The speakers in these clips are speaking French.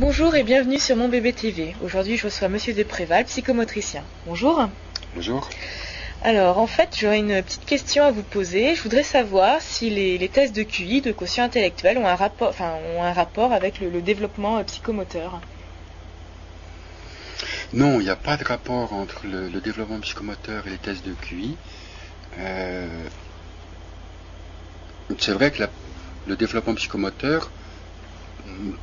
Bonjour et bienvenue sur Mon Bébé TV. Aujourd'hui, je reçois Monsieur Despréval, psychomotricien. Bonjour. Bonjour. Alors, en fait, j'aurais une petite question à vous poser. Je voudrais savoir si les tests de QI, de quotient intellectuel, ont un rapport avec le développement psychomoteur. Non, il n'y a pas de rapport entre le développement psychomoteur et les tests de QI. C'est vrai que le développement psychomoteur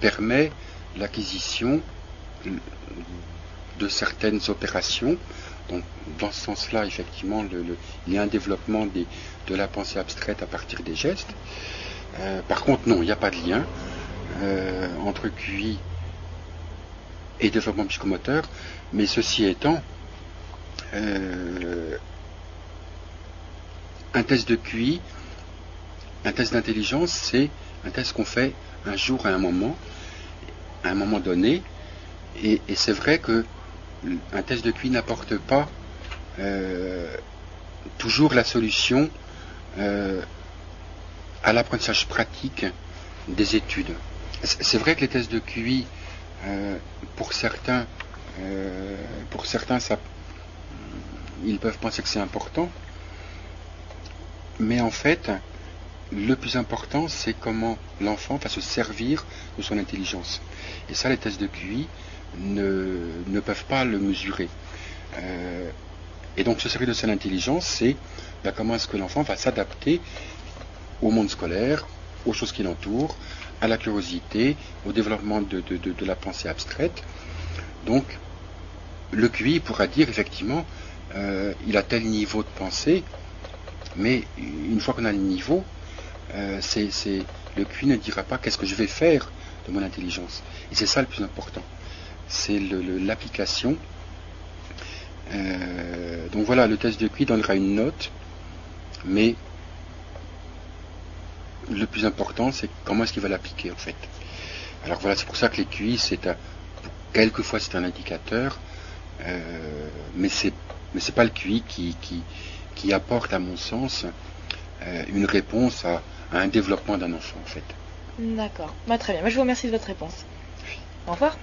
permet l'acquisition de certaines opérations. Donc, dans ce sens-là, effectivement, il y a un développement de la pensée abstraite à partir des gestes. Par contre, non, il n'y a pas de lien entre QI et développement psychomoteur, mais ceci étant, un test de QI, un test d'intelligence, c'est un test qu'on fait un jour à un moment donné, et c'est vrai que un test de QI n'apporte pas toujours la solution à l'apprentissage pratique des études. C'est vrai que les tests de QI, pour certains, ils peuvent penser que c'est important, mais en fait, le plus important, c'est comment l'enfant va se servir de son intelligence. Et ça, les tests de QI ne peuvent pas le mesurer. Et donc, se servir de son intelligence, c'est comment est-ce que l'enfant va s'adapter au monde scolaire, aux choses qui l'entourent, à la curiosité, au développement de la pensée abstraite. Donc, le QI pourra dire, effectivement, il a tel niveau de pensée, mais une fois qu'on a le niveau, le QI ne dira pas qu'est-ce que je vais faire de mon intelligence. Et c'est ça le plus important. C'est l'application. Donc voilà, le test de QI donnera une note, mais le plus important, c'est comment est-ce qu'il va l'appliquer, en fait. Alors voilà, c'est pour ça que les QI, quelquefois c'est un indicateur, mais c'est pas le QI qui apporte, à mon sens, une réponse à un développement d'un enfant, en fait. D'accord. Très bien. Moi, je vous remercie de votre réponse. Au revoir.